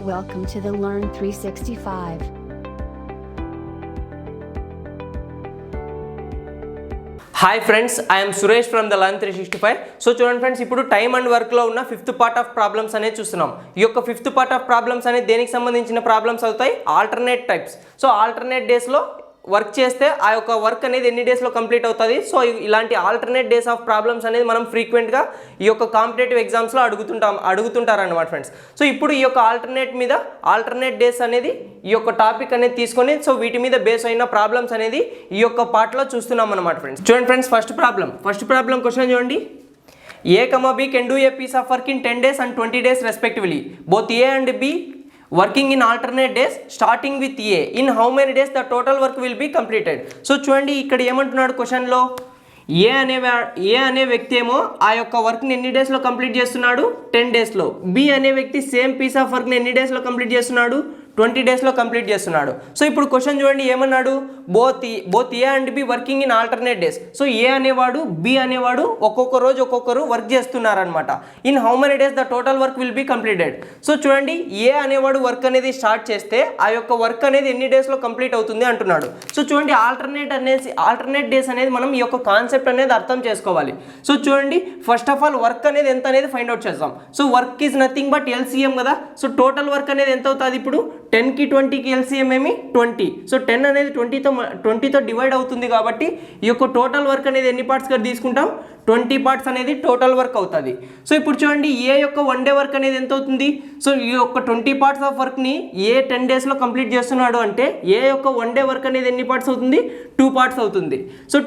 Welcome to the Learn 365. Hi friends, I'm Suresh from the learn 365. So చూడండి friends, ఇప్పుడు time and వర్క్లో ఉన్న fifth part of problems అనేది చూస్తున్నాం. ఈ యొక్క ఫిఫ్త్ పార్ట్ ఆఫ్ ప్రాబ్లమ్స్ అనేది దేనికి సంబంధించిన ప్రాబ్లమ్స్ అవుతాయి? Alternate types. సో ఆల్టర్నేట్ డేస్లో వర్క్ చేస్తే ఆ యొక్క వర్క్ అనేది ఎన్ని డేస్లో కంప్లీట్ అవుతుంది. సో ఇలాంటి ఆల్టర్నేట్ డేస్ ఆఫ్ ప్రాబ్లమ్స్ అనేది మనం ఫ్రీక్వెంట్గా ఈ యొక్క కాంపిటేటివ్ ఎగ్జామ్స్లో అడుగుతుంటారన్నమాట ఫ్రెండ్స్. సో ఇప్పుడు ఈ యొక్క ఆల్టర్నేట్ డేస్ అనేది ఈ యొక్క టాపిక్ అనేది తీసుకొని సో వీటి మీద బేస్ అయిన ప్రాబ్లమ్స్ అనేది ఈ యొక్క పార్ట్లో చూస్తున్నాం అన్నమాట ఫ్రెండ్స్. చూడండి ఫ్రెండ్స్, ఫస్ట్ ప్రాబ్లం క్వశ్చన్ చూడండి. A, B can do a piece of work in 10 days and 20 days respectively. Both A and B working in alternate days starting with A. In how many days the total work will be completed? So చూడండి, ఇక్కడ ఏమంటున్నాడు క్వశ్చన్లో, ఏ అనే వ్యక్తి ఏమో ఆ యొక్క వర్క్ని ఎన్ని డేస్లో కంప్లీట్ చేస్తున్నాడు? 10 డేస్లో. బి అనే వ్యక్తి సేమ్ పీస్ ఆఫ్ వర్క్ని ఎన్ని డేస్లో కంప్లీట్ చేస్తున్నాడు? 20 డేస్లో కంప్లీట్ చేస్తున్నాడు. సో ఇప్పుడు క్వశ్చన్ చూడండి, ఏమన్నాడు? Both A and B working in alternate days. So A అనేవాడు బి అనేవాడు ఒక్కొక్కరు వర్క్ చేస్తున్నారనమాట. In how many days the total work will be completed. So చూడండి, ఏ అనేవాడు వర్క్ అనేది స్టార్ట్ చేస్తే ఆ యొక్క వర్క్ అనేది ఎన్ని డేస్లో కంప్లీట్ అవుతుంది అంటున్నాడు. సో చూడండి, ఆల్టర్నేట్ డేస్ అనేది మనం ఈ యొక్క కాన్సెప్ట్ అనేది అర్థం చేసుకోవాలి. సో చూడండి, ఫస్ట్ ఆఫ్ ఆల్ వర్క్ అనేది ఎంత అనేది ఫైండ్ అవుట్ చేద్దాం. So work is nothing but LCM కదా. సో టోటల్ వర్క్ అనేది ఎంత అవుతుంది? ఇప్పుడు 10కి 20కి ఎల్సిఎం ఏమి 20. సో 10 అనేది 20తో డివైడ్ అవుతుంది కాబట్టి ఈ యొక్క టోటల్ వర్క్ అనేది ఎన్ని పార్ట్స్గా తీసుకుంటాం? 20 పార్ట్స్ అనేది టోటల్ వర్క్ అవుతుంది. సో ఇప్పుడు చూడండి, ఏ యొక్క వన్ డే వర్క్ అనేది ఎంత అవుతుంది? సో ఈ యొక్క 20 పార్ట్స్ ఆఫ్ వర్క్ని ఏ 10 డేస్లో కంప్లీట్ చేస్తున్నాడు అంటే ఏ యొక్క వన్ డే వర్క్ అనేది ఎన్ని పార్ట్స్ అవుతుంది? 2 పార్ట్స్ అవుతుంది. సో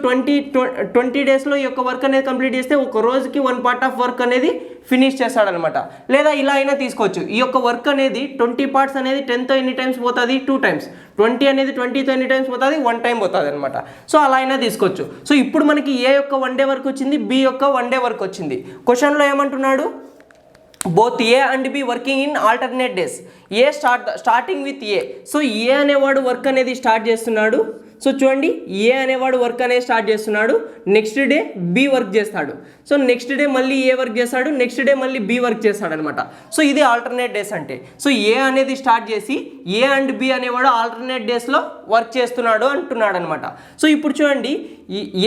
20 డేస్లో ఈ యొక్క వర్క్ అనేది కంప్లీట్ చేస్తే ఒక రోజుకి 1 పార్ట్ ఆఫ్ వర్క్ అనేది ఫినిష్ చేస్తాడనమాట. లేదా ఇలా అయినా తీసుకోవచ్చు. ఈ యొక్క వర్క్ అనేది 20 పార్ట్స్ అనేది 10తో ఎన్ని టైమ్స్ పోతుంది? 2 టైమ్స్. 20 అనేది 20తో ఎన్ని టైమ్స్ పోతుంది? 1 టైం పోతుంది అనమాట. సో అలా అయినా తీసుకోవచ్చు. సో ఇప్పుడు మనకి ఏ యొక్క వన్ డే వర్క్ వచ్చింది, బి యొక్క వన్ డే వర్క్ వచ్చింది. క్వశ్చన్లో ఏమంటున్నాడు? Both A and B working in alternate days. A starting with A. So A అనేవాడు వర్క్ అనేది స్టార్ట్ చేస్తున్నాడు. సో చూడండి, ఏ అనేవాడు వర్క్ అనేది స్టార్ట్ చేస్తున్నాడు. నెక్స్ట్ డే బి వర్క్ చేస్తాడు. సో నెక్స్ట్ డే మళ్ళీ ఏ వర్క్ చేస్తాడు, నెక్స్ట్ డే మళ్ళీ బి వర్క్ చేస్తాడు అనమాట. సో ఇది ఆల్టర్నేట్ డేస్ అంటే. సో ఏ అనేది స్టార్ట్ చేసి ఏ అండ్ బి అనేవాడు ఆల్టర్నేట్ డేస్లో వర్క్ చేస్తున్నాడు అంటున్నాడు అనమాట. సో ఇప్పుడు చూడండి,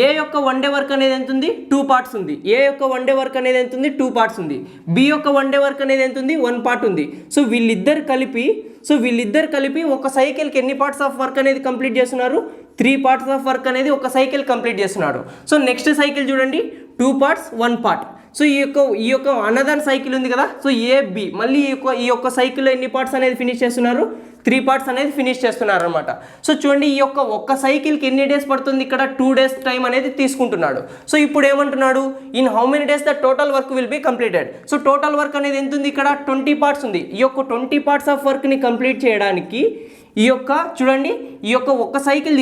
ఏ యొక్క వన్ డే వర్క్ అనేది ఎంత ఉంది? 2 పార్ట్స్ ఉంది. ఏ యొక్క వన్ డే వర్క్ అనేది ఎంత ఉంది? 2 పార్ట్స్ ఉంది. బి యొక్క వన్ డే వర్క్ అనేది ఎంత ఉంది? 1 పార్ట్ ఉంది. సో వీళ్ళిద్దరు కలిపి ఒక సైకిల్కి ఎన్ని పార్ట్స్ ఆఫ్ వర్క్ అనేది కంప్లీట్ చేస్తున్నారు? 3 పార్ట్స్ ఆఫ్ వర్క్ అనేది ఒక సైకిల్ కంప్లీట్ చేస్తున్నాడు. సో నెక్స్ట్ సైకిల్ చూడండి, 2 పార్ట్స్ 1 పార్ట్. సో ఈ యొక్క అనదర్ సైకిల్ ఉంది కదా. సో ఏ బి మళ్ళీ ఈ యొక్క సైకిల్లో ఎన్ని పార్ట్స్ అనేది ఫినిష్ చేస్తున్నారు? 3 పార్ట్స్ అనేది ఫినిష్ చేస్తున్నారు అనమాట. సో చూడండి, ఈ యొక్క ఒక్క సైకిల్కి ఎన్ని డేస్ పడుతుంది? ఇక్కడ 2 డేస్ టైం అనేది తీసుకుంటున్నాడు. సో ఇప్పుడు ఏమంటున్నాడు? In how many days the total work will be completed. So total work అనేది ఎంత ఉంది? ఇక్కడ 20 పార్ట్స్ ఉంది. ఈ యొక్క 20 పార్ట్స్ ఆఫ్ వర్క్ని కంప్లీట్ చేయడానికి ఈ యొక్క ఒక్క సైకిల్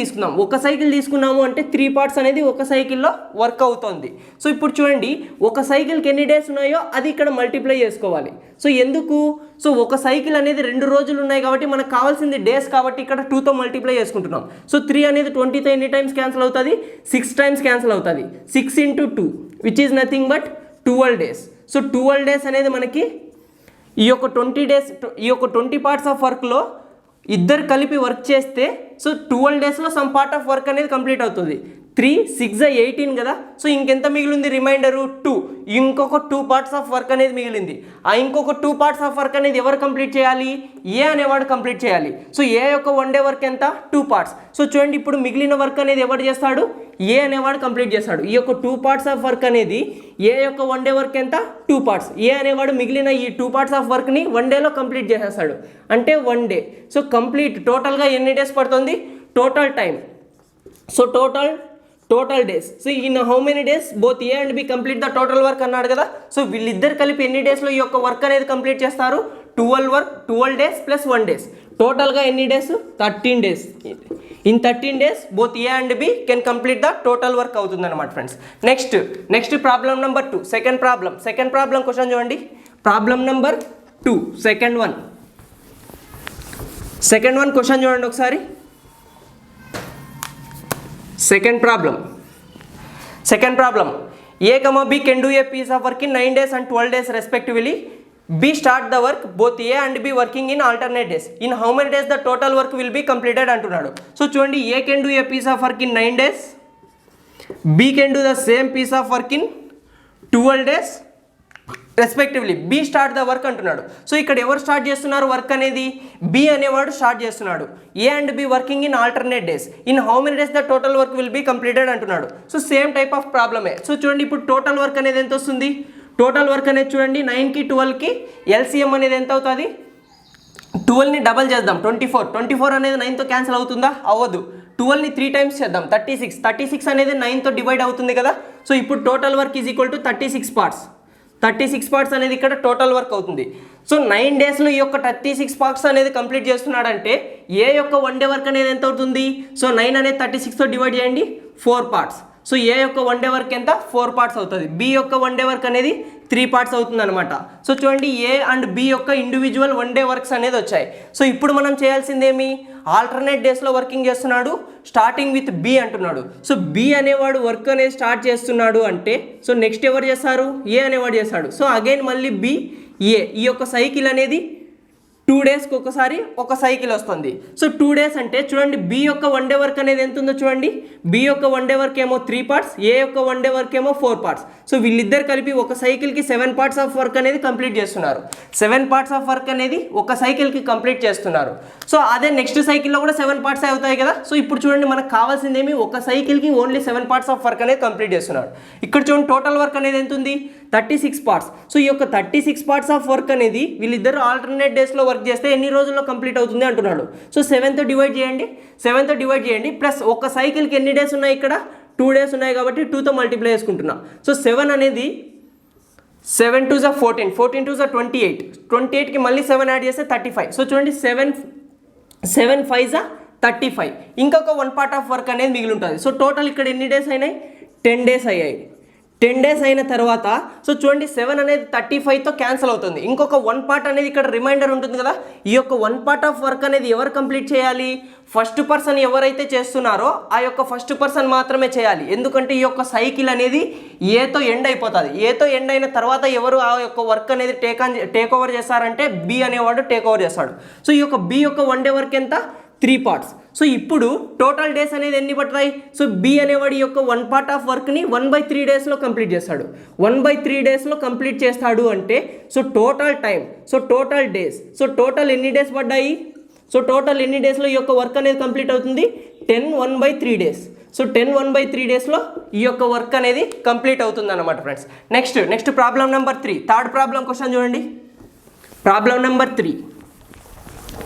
తీసుకున్నాము అంటే 3 పార్ట్స్ అనేది ఒక సైకిల్లో వర్క్ అవుతుంది. సో ఇప్పుడు చూడండి, ఒక సైకిల్కి ఎన్ని డేస్ ఉన్నాయో అది ఇక్కడ మల్టిప్లై చేసుకోవాలి. సో ఎందుకు? సో ఒక సైకిల్ అనేది 2 రోజులు ఉన్నాయి కాబట్టి మనకు కావాల్సింది డేస్ కాబట్టి ఇక్కడ 2తో మల్టిప్లై చేసుకుంటున్నాం. సో 3 అనేది 20తో ఎన్ని టైమ్స్ క్యాన్సిల్ అవుతుంది? 6 టైమ్స్ క్యాన్సిల్ అవుతుంది. 6 × 2 which is nothing but 12 days. So 12 days అనేది మనకి ఈ యొక్క 20 పార్ట్స్ ఆఫ్ వర్క్లో ఇద్దరు కలిపి వర్క్ చేస్తే సో 12 డేస్లో సమ్ పార్ట్ ఆఫ్ వర్క్ అనేది కంప్లీట్ అవుతుంది. 3 6 18 కదా. సో ఇంకెంత మిగిలింది? రిమైండరు 2. ఇంకొక 2 పార్ట్స్ ఆఫ్ వర్క్ అనేది మిగిలింది. ఆ ఇంకొక 2 పార్ట్స్ ఆఫ్ వర్క్ అనేది ఎవరు కంప్లీట్ చేయాలి? ఏ అనేవాడు కంప్లీట్ చేయాలి. సో ఏ యొక్క వన్ డే వర్క్ ఎంత? 2 పార్ట్స్. సో చూడండి, ఇప్పుడు మిగిలిన వర్క్ అనేది ఎవరు చేస్తాడు? ఏ అనేవాడు కంప్లీట్ చేస్తాడు. ఈ యొక్క 2 పార్ట్స్ ఆఫ్ వర్క్ అనేది ఏ యొక్క వన్ డే వర్క్ ఎంత? 2 పార్ట్స్. ఏ అనేవాడు మిగిలిన ఈ 2 పార్ట్స్ ఆఫ్ వర్క్ని 1 డేలో కంప్లీట్ చేసేస్తాడు. అంటే 1 డే. సో కంప్లీట్ టోటల్గా ఎన్ని డేస్ పడుతుంది? Total time. So total days. So in how many days both A and B complete the total work అన్నాడు కదా. సో వీళ్ళిద్దరు కలిపి ఎన్ని డేస్లో ఈ యొక్క వర్క్ అనేది కంప్లీట్ చేస్తారు? 12 డేస్ ప్లస్ 1 డేస్. టోటల్గా ఎన్ని days? 13 days. In 13 days both A and B can complete the total work అవుతుంది అనమాట friends. Next problem number 2. Second problem question చూడండి. Problem number 2 second one question చూడండి ఒకసారి. Second problem A, B can do a piece of work in 9 days and 12 days respectively. B start the work, both A and B working in alternate days. In how many days the total work will be completed అంటున్నాడు. So చూడండి A can do a piece of work in 9 days, B can do the same piece of work in 12 days respectively. B start the work అంటున్నాడు. So ఇక్కడ ఎవరు start చేస్తున్నారు work అనేది? B అనేవాడు start చేస్తున్నాడు. A and B working in alternate days. In how many days the total work will be completed అంటున్నాడు. So same type of ప్రాబ్లమే. So చూడండి ఇప్పుడు టోటల్ వర్క్ అనేది ఎంత వస్తుంది? టోటల్ వర్క్ అనేది చూడండి 9కి 12కి LCM అనేది ఎంత అవుతుంది? 12ని డబల్ చేద్దాం 24 అనేది 9తో క్యాన్సిల్ అవుతుందా? అవ్వదు. 12ని 3 టైమ్స్ చేద్దాం 36 అనేది 9తో డివైడ్ అవుతుంది కదా. సో ఇప్పుడు total work is equal to 36 parts అనేది ఇక్కడ టోటల్ వర్క్ అవుతుంది. సో 9 డేస్లో ఈ యొక్క 36 పార్ట్స్ అనేది కంప్లీట్ చేస్తున్నాడంటే ఏ యొక్క 1 డే వర్క్ అనేది ఎంత అవుతుంది? సో 9 అనేది 36తో డివైడ్ చేయండి 4 పార్ట్స్. సో ఏ యొక్క 1 డే వర్క్ ఎంత? 4 పార్ట్స్ అవుతుంది. బి యొక్క 1 డే వర్క్ అనేది 3 పార్ట్స్ అవుతుంది అనమాట. సో చూడండి ఏ అండ్ బి యొక్క ఇండివిజువల్ 1 డే వర్క్స్ అనేది వచ్చాయి. సో ఇప్పుడు మనం చేయాల్సిందేమి? ఆల్టర్నేట్ డేస్లో వర్కింగ్ చేస్తున్నాడు, స్టార్టింగ్ విత్ బి అంటున్నాడు. సో బి అనేవాడు వర్క్ అనేది స్టార్ట్ చేస్తున్నాడు అంటే సో నెక్స్ట్ ఎవరు చేస్తారు? ఏ అనేవాడు చేస్తాడు. సో అగైన్ మళ్ళీ బి ఏ ఈ యొక్క సైకిల్ అనేది 2 డేస్కి ఒకసారి ఒక సైకిల్ వస్తుంది. సో 2 డేస్ అంటే చూడండి బి యొక్క 1 డే వర్క్ అనేది ఎంత ఉందో చూడండి. బి యొక్క 1 డే వర్క్ ఏమో 3 పార్ట్స్, ఏ యొక్క 1 డే వర్క్ ఏమో 4 పార్ట్స్. సో వీళ్ళిద్దరు కలిపి ఒక సైకిల్కి 7 పార్ట్స్ ఆఫ్ వర్క్ అనేది కంప్లీట్ చేస్తున్నారు. 7 పార్ట్స్ ఆఫ్ వర్క్ అనేది ఒక సైకిల్కి కంప్లీట్ చేస్తున్నారు. సో అదే నెక్స్ట్ సైకిల్లో కూడా 7 పార్ట్స్ అవుతాయి కదా. సో ఇప్పుడు చూడండి మనకు కావాల్సిందేమి? ఒక సైకిల్కి ఓన్లీ 7 పార్ట్స్ ఆఫ్ వర్క్ అనేది కంప్లీట్ చేస్తున్నారు. ఇక్కడ చూడండి టోటల్ వర్క్ అనేది ఎంత ఉంది? 36 పార్ట్స్. సో ఈ యొక్క 36 పార్ట్స్ ఆఫ్ వర్క్ అనేది వీళ్ళిద్దరు ఆల్టర్నేట్ డేస్లో వర్క్ చేస్తే ఎన్ని రోజుల్లో కంప్లీట్ అవుతుంది అంటున్నాడు. సో 7తో డివైడ్ చేయండి ప్లస్ ఒక సైకిల్కి ఎన్ని డేస్ ఉన్నాయి? ఇక్కడ 2 డేస్ ఉన్నాయి కాబట్టి 2తో మల్టిప్లై చేసుకుంటున్నా. సో 7 అనేది 7 2 జా 14, 14 2 జా 28, 28కి మళ్ళీ 7 యాడ్ చేస్తే 35. సో చూడండి 7 5 జా 35. ఇంకొక 1 పార్ట్ ఆఫ్ వర్క్ అనేది మిగిలి ఉంటుంది. సో టోటల్ ఇక్కడ ఎన్ని డేస్ అయినాయి? 10 డేస్ అయ్యాయి. 10 డేస్ అయిన తర్వాత సో చూడండి 7 అనేది 35తో క్యాన్సిల్ అవుతుంది. ఇంకొక 1 పార్ట్ అనేది ఇక్కడ రిమైండర్ ఉంటుంది కదా. ఈ యొక్క 1 పార్ట్ ఆఫ్ వర్క్ అనేది ఎవరు కంప్లీట్ చేయాలి? ఫస్ట్ పర్సన్ ఎవరైతే చేస్తున్నారో ఆ యొక్క ఫస్ట్ పర్సన్ మాత్రమే చేయాలి. ఎందుకంటే ఈ యొక్క సైకిల్ అనేది ఏతో ఎండ్ అయిపోతుంది. ఏతో ఎండ్ అయిన తర్వాత ఎవరు ఆ యొక్క వర్క్ అనేది టేక్ ఓవర్ చేస్తారంటే బి అనేవాడు టేక్ ఓవర్ చేస్తాడు. సో ఈ యొక్క బి యొక్క 1 డే వర్క్ ఎంత? 3 పార్ట్స్. సో ఇప్పుడు టోటల్ డేస్ అనేది ఎన్ని పడతాయి? సో బి అనేవాడి యొక్క 1 పార్ట్ ఆఫ్ వర్క్ని 1/3 డేస్లో కంప్లీట్ చేస్తాడు. 1/3 డేస్లో కంప్లీట్ చేస్తాడు అంటే so total time, so total days, so total ఎన్ని డేస్ పడ్డాయి? సో టోటల్ ఎన్ని డేస్లో ఈ యొక్క వర్క్ అనేది కంప్లీట్ అవుతుంది? 10 1/3 డేస్. సో 10 1/3 డేస్లో ఈ యొక్క వర్క్ అనేది కంప్లీట్ అవుతుంది అనమాట friends. Next problem number 3, third problem question చూడండి. Problem number 3,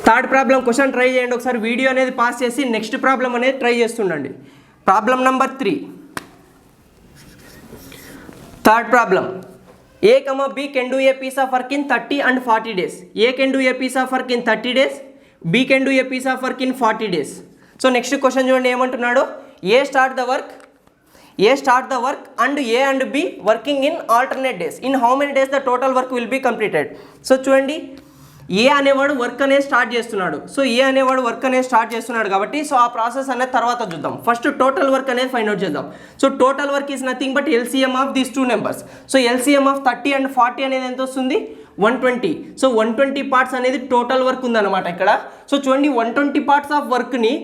third problem question try చేయండి ఒకసారి. వీడియో అనేది పాస్ చేసి నెక్స్ట్ ప్రాబ్లం అనేది ట్రై చేస్తుండండి. Problem number 3, third problem. A, B can do a piece of work in 30 and 40 days. A can do a piece of work in 30 days, B can do a piece of work in 40 days. So next question చూడండి ఏమంటున్నాడు? A start the work and A and B working in alternate days. In how many days the total work will be completed? So చూడండి A అనేవాడు work అనేది start చేస్తున్నాడు కాబట్టి so ఆ process అనేది తర్వాత చూద్దాం. ఫస్ట్ టోటల్ వర్క్ అనేది ఫైండ్ అవుట్ చేద్దాం. So total work is nothing but LCM of these 2 numbers. So LCM of 30 and 40 అనేది ఎంత వస్తుంది? 120. సో 120 పార్ట్స్ అనేది టోటల్ వర్క్ ఉందన్నమాట ఇక్కడ. సో చూడండి 120 పార్ట్స్ ఆఫ్ వర్క్ని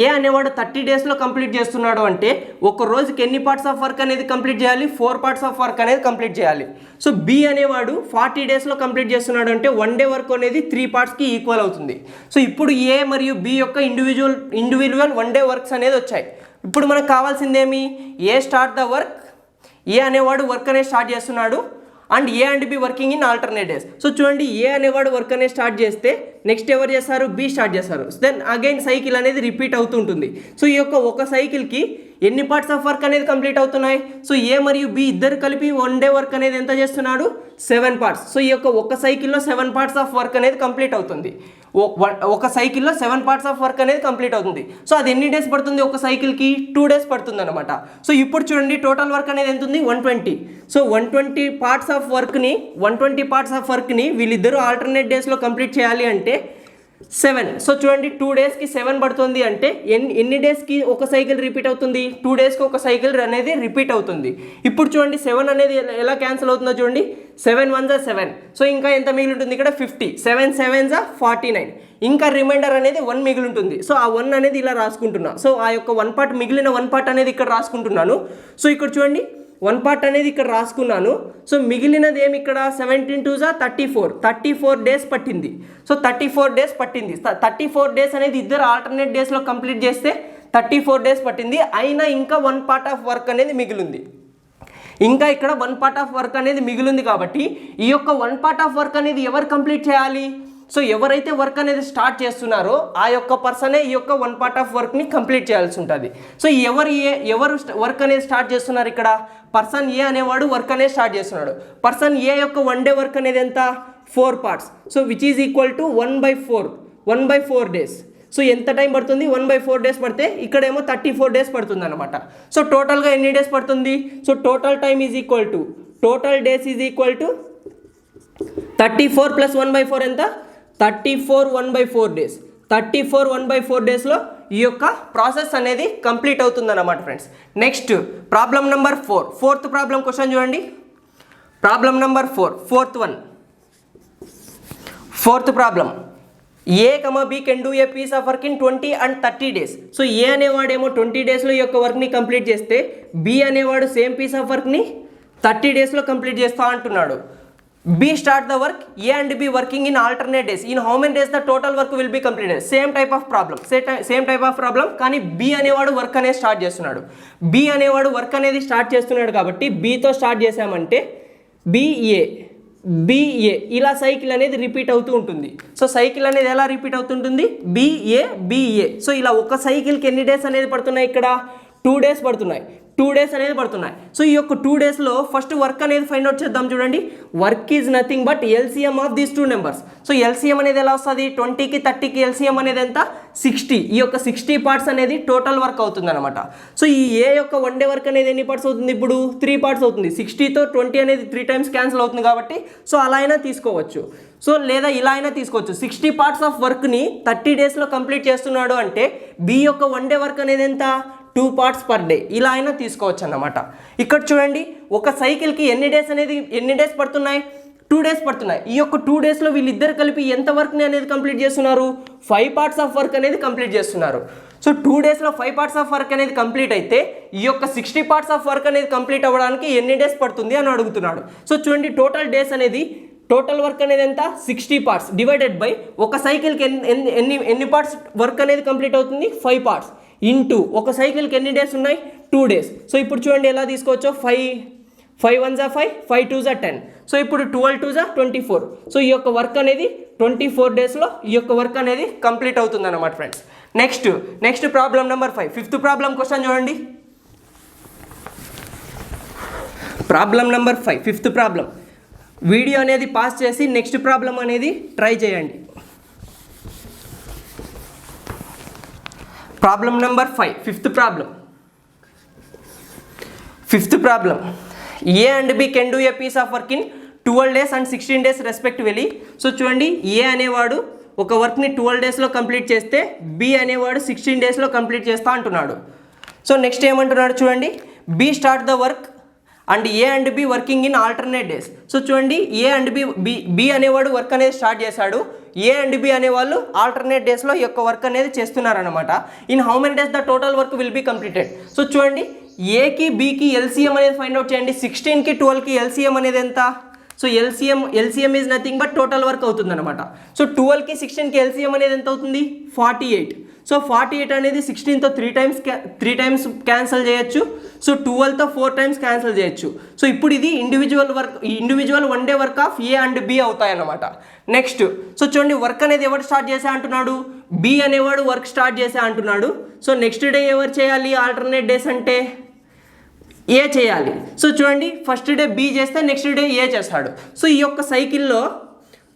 ఏ అనేవాడు 30 డేస్లో కంప్లీట్ చేస్తున్నాడు అంటే ఒక రోజుకి ఎన్ని పార్ట్స్ ఆఫ్ వర్క్ అనేది కంప్లీట్ చేయాలి? 4 పార్ట్స్ ఆఫ్ వర్క్ అనేది కంప్లీట్ చేయాలి. సో బి అనేవాడు 40 డేస్లో కంప్లీట్ చేస్తున్నాడు అంటే 1 డే వర్క్ అనేది 3 పార్ట్స్కి ఈక్వల్ అవుతుంది. సో ఇప్పుడు ఏ మరియు బి యొక్క ఇండివిజువల్ 1 డే వర్క్స్ అనేది వచ్చాయి. ఇప్పుడు మనకు కావాల్సిందేమి? ఏ స్టార్ట్ ద వర్క్, ఏ అనేవాడు వర్క్ అనేది స్టార్ట్ చేస్తున్నాడు and A and B working in alternate days. So చూడండి ఏ అనేవాడు వర్క్ అనేది స్టార్ట్ చేస్తే నెక్స్ట్ ఎవరు చేస్తారు? బి స్టార్ట్ చేస్తారు. దెన్ అగైన్ సైకిల్ అనేది రిపీట్ అవుతుంటుంది. సో ఈ యొక్క ఒక సైకిల్కి ఎన్ని పార్ట్స్ ఆఫ్ వర్క్ అనేది కంప్లీట్ అవుతున్నాయి? సో ఏ మరియు బి ఇద్దరు కలిపి 1 డే వర్క్ అనేది ఎంత చేస్తున్నాడు? 7 పార్ట్స్. సో ఈ యొక్క ఒక సైకిల్లో 7 పార్ట్స్ ఆఫ్ వర్క్ అనేది కంప్లీట్ అవుతుంది. ఒక సైకిల్లో 7 పార్ట్స్ ఆఫ్ వర్క్ అనేది కంప్లీట్ అవుతుంది. సో అది ఎన్ని డేస్ పడుతుంది? ఒక సైకిల్కి 2 డేస్ పడుతుంది అనమాట. సో ఇప్పుడు చూడండి టోటల్ వర్క్ అనేది ఎంత ఉంది? 120. సో 120 పార్ట్స్ ఆఫ్ వర్క్ని వీళ్ళిద్దరూ ఆల్టర్నేట్ డేస్లో కంప్లీట్ చేయాలి అంటే 7. సో చూడండి 2 డేస్కి 7 పడుతుంది అంటే ఎన్ని డేస్కి ఒక సైకిల్ రిపీట్ అవుతుంది? 2 డేస్కి ఒక సైకిల్ అనేది రిపీట్ అవుతుంది. ఇప్పుడు చూడండి 7 అనేది ఎలా క్యాన్సిల్ అవుతుందో చూడండి. 7 1 7. సో ఇంకా ఎంత మిగిలి ఉంటుంది ఇక్కడ? 50. 7 7 49. ఇంకా రిమైండర్ అనేది 1 మిగిలి ఉంటుంది. సో ఆ 1 అనేది ఇలా రాసుకుంటున్నా. సో ఆ యొక్క 1 పార్ట్ మిగిలిన 1 పార్ట్ అనేది ఇక్కడ రాసుకుంటున్నాను. సో ఇక్కడ చూడండి 1 పార్ట్ అనేది ఇక్కడ రాసుకున్నాను. సో మిగిలినది ఏమి ఇక్కడ? 17 2 34 డేస్ పట్టింది. సో 34 డేస్ పట్టింది. 34 డేస్ అనేది ఇద్దరు ఆల్టర్నేట్ డేస్లో కంప్లీట్ చేస్తే 34 డేస్ పట్టింది. అయినా ఇంకా 1 పార్ట్ ఆఫ్ వర్క్ అనేది మిగిలింది. ఇంకా ఇక్కడ 1 పార్ట్ ఆఫ్ వర్క్ అనేది మిగిలింది కాబట్టి ఈ యొక్క 1 పార్ట్ ఆఫ్ వర్క్ అనేది ఎవరు కంప్లీట్ చేయాలి? సో ఎవరైతే వర్క్ అనేది స్టార్ట్ చేస్తున్నారో ఆ యొక్క పర్సనే ఈ యొక్క 1 పార్ట్ ఆఫ్ వర్క్ని కంప్లీట్ చేయాల్సి ఉంటుంది. సో ఎవరు వర్క్ అనేది స్టార్ట్ చేస్తున్నారు ఇక్కడ? పర్సన్ ఏ అనేవాడు వర్క్ అనేది స్టార్ట్ చేస్తున్నాడు. పర్సన్ ఏ యొక్క 1 డే వర్క్ అనేది ఎంత? 4 parts. So which is equal to 1/4 days. So ఎంత టైం పడుతుంది? 1/4 డేస్ పడితే ఇక్కడేమో 34 డేస్ పడుతుంది అనమాట. సో టోటల్గా ఎన్ని డేస్ పడుతుంది? So total time is equal to total days is equal to 34 + 1/4 ఎంత? 34 1/4 డేస్. 34 1/4 డేస్లో ఈ యొక్క ప్రాసెస్ అనేది కంప్లీట్ అవుతుంది అన్నమాట friends. Next problem number 4. Fourth problem question చూడండి. Problem number 4, fourth problem. A B can do a piece of work in 20 and 30 days. So A అనేవాడేమో 20 డేస్లో ఈ యొక్క వర్క్ని కంప్లీట్ చేస్తే బి అనేవాడు సేమ్ పీస్ ఆఫ్ వర్క్ని 30 డేస్లో కంప్లీట్ చేస్తా అంటున్నాడు. B start the work, A and B working in alternate days. In how many days the total work will be completed? Same type of problem. కానీ B అనేవాడు work అనేది start చేస్తున్నాడు. B అనేవాడు work అనేది start చేస్తున్నాడు కాబట్టి Bతో start చేసామంటే BA ఇలా సైకిల్ అనేది రిపీట్ అవుతూ ఉంటుంది. సో సైకిల్ అనేది ఎలా రిపీట్ అవుతుంటుంది? BA. సో ఇలా ఒక సైకిల్కి ఎన్ని డేస్ అనేది పడుతున్నాయి ఇక్కడ? 2 డేస్ పడుతున్నాయి. 2 డేస్ అనేది పడుతున్నాయి. సో ఈ యొక్క 2 డేస్లో ఫస్ట్ వర్క్ అనేది ఫైండ్ అవుట్ చేద్దాం. చూడండి, work is nothing but LCM of these 2 numbers. So LCM అనేది ఎలా వస్తుంది? 20కి 30కి LCM అనేది ఎంత? 60. ఈ యొక్క 60 పార్ట్స్ అనేది టోటల్ వర్క్ అవుతుంది అనమాట. సో ఈ ఏ యొక్క 1 డే వర్క్ అనేది ఎన్ని పార్ట్స్ అవుతుంది? ఇప్పుడు 3 పార్ట్స్ అవుతుంది. 60తో 20 అనేది 3 టైమ్స్ క్యాన్సిల్ అవుతుంది కాబట్టి సో అలా అయినా తీసుకోవచ్చు. సో లేదా ఇలా అయినా తీసుకోవచ్చు. 60 పార్ట్స్ ఆఫ్ వర్క్ని 30 డేస్లో కంప్లీట్ చేస్తున్నాడు అంటే B యొక్క 1 డే వర్క్ అనేది ఎంత? 2 పార్ట్స్ పర్ డే. ఇలా అయినా తీసుకోవచ్చు అన్నమాట. ఇక్కడ చూడండి, ఒక సైకిల్కి ఎన్ని డేస్ పడుతున్నాయి? 2 డేస్ పడుతున్నాయి. ఈ యొక్క 2 డేస్లో వీళ్ళిద్దరు కలిపి ఎంత వర్క్ని అనేది కంప్లీట్ చేస్తున్నారు? 5 పార్ట్స్ ఆఫ్ వర్క్ అనేది కంప్లీట్ చేస్తున్నారు. సో 2 డేస్లో 5 పార్ట్స్ ఆఫ్ వర్క్ అనేది కంప్లీట్ అయితే ఈ యొక్క 60 పార్ట్స్ ఆఫ్ వర్క్ అనేది కంప్లీట్ అవ్వడానికి ఎన్ని డేస్ పడుతుంది అని అడుగుతున్నాడు. సో చూడండి, టోటల్ వర్క్ అనేది ఎంత? 60 పార్ట్స్ డివైడెడ్ బై ఒక సైకిల్కి ఎన్ని పార్ట్స్ వర్క్ అనేది కంప్లీట్ అవుతుంది? 5 పార్ట్స్ ఇంటూ ఒక సైకిల్కి ఎన్ని డేస్ ఉన్నాయి? 2 డేస్. సో ఇప్పుడు చూడండి ఎలా తీసుకోవచ్చో. 5 1 5, 5 2 10. సో ఇప్పుడు 12 2 24. సో ఈ యొక్క వర్క్ అనేది 24 డేస్లో ఈ యొక్క వర్క్ అనేది కంప్లీట్ అవుతుంది అన్నమాట friends. Next problem number 5, fifth problem question చూడండి. Problem number 5, fifth problem. Video అనేది పాస్ చేసి నెక్స్ట్ ప్రాబ్లం అనేది ట్రై చేయండి. Problem number 5, fifth problem. A and B can do a piece of work in 12 days and 16 days respectively. So చూడండి, A అనేవాడు ఒక వర్క్ని 12 డేస్లో కంప్లీట్ చేస్తే B అనేవాడు 16 డేస్లో కంప్లీట్ చేస్తా అంటున్నాడు. సో నెక్స్ట్ ఏమంటున్నాడు చూడండి, B start the work and A and B working in alternate days. So చూడండి, A and B అనేవాడు వర్క్ అనేది స్టార్ట్ చేశాడు. A and B అనేవాళ్ళు ఆల్టర్నేట్ డేస్లో ఈ యొక్క వర్క్ అనేది చేస్తున్నారనమాట. In how many days the total work will be completed. So చూడండి, ఏకి బీకి LCM అనేది ఫైండ్ అవుట్ చేయండి. 16కి 12కి LCM అనేది ఎంత? So LCM is nothing but total work అవుతుంది అనమాట. సో 12కి 16కి LCM అనేది ఎంత అవుతుంది? 48. సో 48 అనేది 16తో 3 టైమ్స్ క్యాన్సిల్ చేయొచ్చు. సో 12తో 4 టైమ్స్ క్యాన్సిల్ చేయొచ్చు. సో ఇప్పుడు ఇది individual 1 day work of A and B అవుతాయి అన్నమాట. నెక్స్ట్ సో చూడండి, వర్క్ అనేది ఎవరు స్టార్ట్ చేసా అంటున్నాడు? B అనేవాడు వర్క్ స్టార్ట్ చేసా అంటున్నాడు. సో నెక్స్ట్ డే ఎవరు చేయాలి? ఆల్టర్నేట్ డేస్ అంటే A చేయాలి. సో చూడండి, ఫస్ట్ డే B చేస్తే నెక్స్ట్ డే A చేస్తాడు. సో ఈ యొక్క సైకిల్లో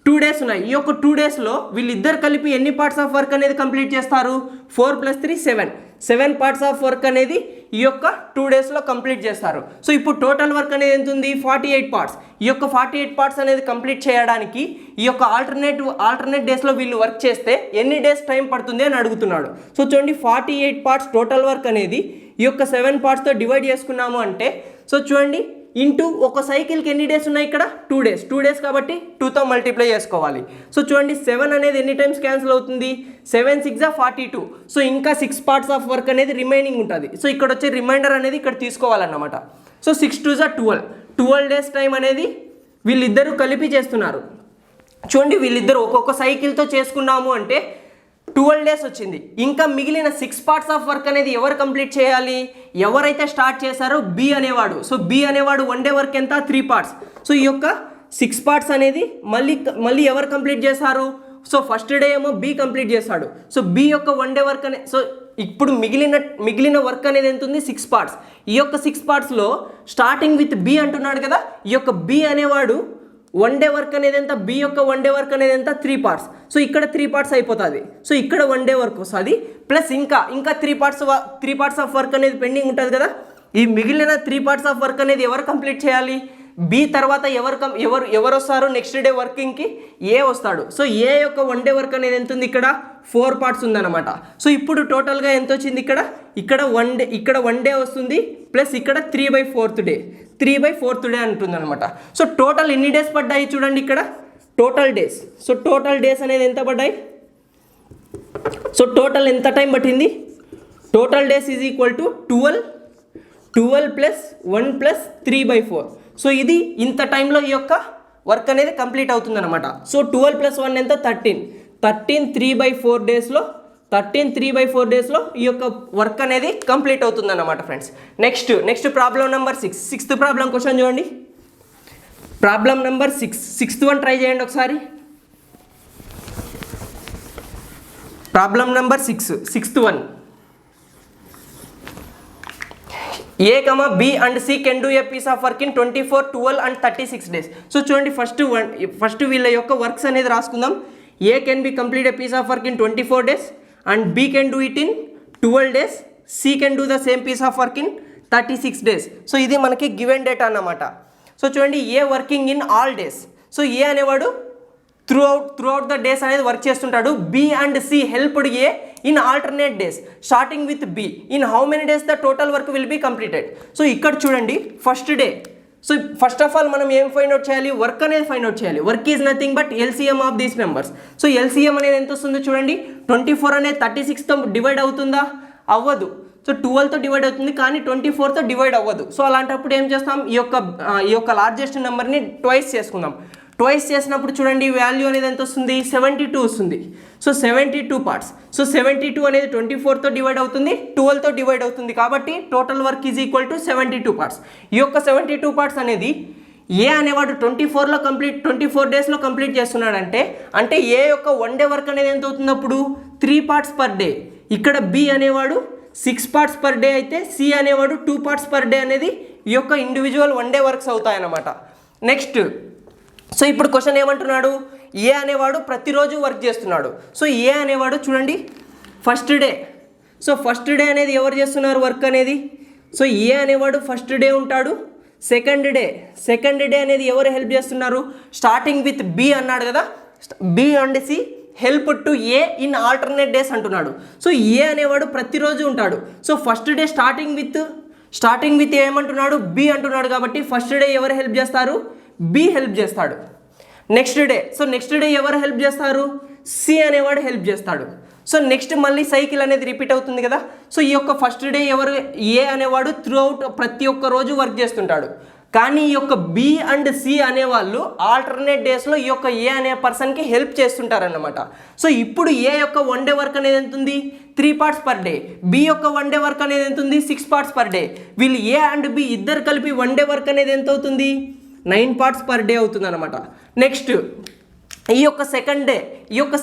2 days ఉన్నాయి. ఈ యొక్క 2 daysలో వీళ్ళిద్దరు కలిపి ఎన్ని పార్ట్స్ ఆఫ్ వర్క్ అనేది కంప్లీట్ చేస్తారు? 4 + 3 7 పార్ట్స్ ఆఫ్ వర్క్ అనేది ఈ యొక్క 2 daysలో కంప్లీట్ చేస్తారు. సో ఇప్పుడు టోటల్ వర్క్ అనేది ఎంత ఉంది? 48 పార్ట్స్. ఈ యొక్క 48 పార్ట్స్ అనేది కంప్లీట్ చేయడానికి ఈ యొక్క ఆల్టర్నేట్ డేస్లో వీళ్ళు వర్క్ చేస్తే ఎన్ని డేస్ టైం పడుతుంది అని అడుగుతున్నాడు. సో చూడండి 48 పార్ట్స్ టోటల్ వర్క్ అనేది ఈ యొక్క 7 పార్ట్స్తో డివైడ్ చేసుకున్నాము అంటే సో చూడండి ఇంటూ ఒక సైకిల్కి ఎన్ని డేస్ ఉన్నాయి ఇక్కడ? 2 days. 2 days కాబట్టి 2తో మల్టిప్లై చేసుకోవాలి. సో చూడండి 7 అనేది ఎన్ని టైమ్స్ క్యాన్సిల్ అవుతుంది? 7 × 6 = 42. సో ఇంకా 6 పార్ట్స్ ఆఫ్ వర్క్ అనేది రిమైనింగ్ ఉంటుంది. సో ఇక్కడ వచ్చే రిమైండర్ అనేది ఇక్కడ తీసుకోవాలన్నమాట. సో 6 × 2 = 12 days టైం అనేది వీళ్ళిద్దరూ కలిపి చేస్తున్నారు. చూడండి వీళ్ళిద్దరు ఒక్కొక్క సైకిల్తో చేసుకున్నాము అంటే 12 days వచ్చింది. ఇంకా మిగిలిన 6 పార్ట్స్ ఆఫ్ వర్క్ అనేది ఎవరు కంప్లీట్ చేయాలి? ఎవరైతే స్టార్ట్ చేశారో బి అనేవాడు. సో బి అనేవాడు 1 day వర్క్ ఎంత? 3 parts. సో ఈ యొక్క 6 parts అనేది మళ్ళీ ఎవరు కంప్లీట్ చేశారు? సో ఫస్ట్ డే ఏమో బి కంప్లీట్ చేశాడు. సో బి యొక్క 1 day వర్క్ అనే సో ఇప్పుడు మిగిలిన వర్క్ అనేది ఎంత ఉంది? 6 parts. ఈ యొక్క 6 partsలో స్టార్టింగ్ విత్ బి అంటున్నాడు కదా, ఈ యొక్క బి అనేవాడు 1 day వర్క్ అనేది ఎంత? బి యొక్క 1 day వర్క్ అనేది ఎంత? 3 parts. సో ఇక్కడ 3 parts అయిపోతుంది. సో ఇక్కడ 1 day వర్క్ వస్తుంది ప్లస్ ఇంకా 3 parts ఆఫ్ వర్క్ అనేది పెండింగ్ ఉంటుంది కదా. ఈ మిగిలిన 3 parts ఆఫ్ వర్క్ అనేది ఎవరు కంప్లీట్ చేయాలి? బి తర్వాత ఎవరు వస్తారు నెక్స్ట్ డే వర్కింగ్కి? ఏ వస్తాడు. సో ఏ యొక్క 1 day వర్క్ అనేది ఎంత ఉంది? ఇక్కడ 4 parts ఉందన్నమాట. సో ఇప్పుడు టోటల్గా ఎంత వచ్చింది? ఇక్కడ 1 day వస్తుంది ప్లస్ ఇక్కడ 3/4th day అంటుంది అనమాట. సో టోటల్ ఎన్ని డేస్ పడ్డాయి చూడండి ఇక్కడ total days. So total days అనేది ఎంత పడ్డాయి? సో టోటల్ ఎంత టైం పట్టింది? Total days is equal to 12 + 1 + 3/4. So ఇది ఇంత టైంలో ఈ యొక్క వర్క్ అనేది కంప్లీట్ అవుతుంది అనమాట. సో 12 + 1 ఎంత? 13 3/4 డేస్లో 13 డేస్లో ఈ యొక్క వర్క్ అనేది కంప్లీట్ అవుతుంది అన్నమాట friends. Next problem number 6. 6th problem question చూడండి. Problem number 6th one try చేయండి ఒకసారి. Problem number 6th one. A, B and C can do a piece of work in 24, 12 and 36 days. So చూడండి first వీళ్ళ యొక్క works అనేది రాసుకుందాం. A can be complete a piece of work in 24 days and B can do it in 12 days. C can do the same piece of work in 36 days. So ఇది మనకి given data అన్నమాట. So చూడండి A working in all days. So A అనేవాడు throughout the days అనేది work చేస్తుంటాడు. B and C helped A in alternate days starting with B. In how many days the total work will be completed. So ఇక్కడ చూడండి first day. So first of all మనం ఏం find out చేయాలి? Work అనేది find out చేయాలి. Work is nothing but LCM of these members. So LCM అనేది ఎంత వస్తుందో చూడండి. 24 అనేది 36తో డివైడ్ అవుతుందా? అవ్వదు. సో 12తో డివైడ్ అవుతుంది కానీ 24తో డివైడ్ అవ్వదు. సో అలాంటప్పుడు ఏం చేస్తాం? ఈ యొక్క లార్జెస్ట్ నెంబర్ని ట్వైస్ చేసుకుందాం. ట్వైస్ చేసినప్పుడు చూడండి వాల్యూ అనేది ఎంత వస్తుంది? 72 వస్తుంది. So 72 parts. సో 72 అనేది 24తో డివైడ్ అవుతుంది, 12తో డివైడ్ అవుతుంది కాబట్టి total work is equal to 72 parts. ఈ యొక్క 72 parts అనేది ఏ అనేవాడు 24 డేస్లో కంప్లీట్ చేస్తున్నాడంటే అంటే ఏ యొక్క 1 day వర్క్ అనేది ఎంత అవుతుంది? అప్పుడు 3 parts per day. ఇక్కడ బి అనేవాడు 6 parts per day అయితే సి అనేవాడు 2 parts per day అనేది ఈ యొక్క ఇండివిజువల్ 1 day వర్క్స్ అవుతాయన్నమాట. నెక్స్ట్ సో ఇప్పుడు క్వశ్చన్ ఏమంటున్నాడు? ఏ అనేవాడు ప్రతిరోజు వర్క్ చేస్తున్నాడు. సో ఏ అనేవాడు చూడండి first day. So first day అనేది ఎవరు చేస్తున్నారు వర్క్ అనేది? సో ఏ అనేవాడు ఫస్ట్ డే ఉంటాడు. సెకండ్ డే అనేది ఎవరు హెల్ప్ చేస్తున్నారు? స్టార్టింగ్ విత్ బి అన్నాడు కదా, B and C help to A in alternate days అంటున్నాడు. సో ఏ అనేవాడు ప్రతిరోజు ఉంటాడు. So first day starting with ఏమంటున్నాడు? బి అంటున్నాడు కాబట్టి ఫస్ట్ డే ఎవరు హెల్ప్ చేస్తారు? బి హెల్ప్ చేస్తాడు. నెక్స్ట్ డే ఎవరు హెల్ప్ చేస్తారు? సి అనేవాడు హెల్ప్ చేస్తాడు. సో నెక్స్ట్ మళ్ళీ సైకిల్ అనేది రిపీట్ అవుతుంది కదా. సో ఈ యొక్క ఫస్ట్ డే ఎవరు? ఏ అనేవాడు త్రూఅవుట్ ప్రతి ఒక్క రోజు వర్క్ చేస్తుంటాడు. కానీ ఈ యొక్క బి అండ్ సి అనేవాళ్ళు ఆల్టర్నేట్ డేస్లో ఈ యొక్క ఏ అనే పర్సన్కి హెల్ప్ చేస్తుంటారన్నమాట. సో ఇప్పుడు ఏ యొక్క 1 day వర్క్ అనేది ఎంత ఉంది? 3 parts per day. బి యొక్క 1 day వర్క్ అనేది ఎంత ఉంది? 6 parts per day. వీళ్ళు ఏ అండ్ బి ఇద్దరు కలిపి 1 day వర్క్ అనేది ఎంత అవుతుంది? 9 parts per day అవుతుంది అనమాట. నెక్స్ట్ ఈ యొక్క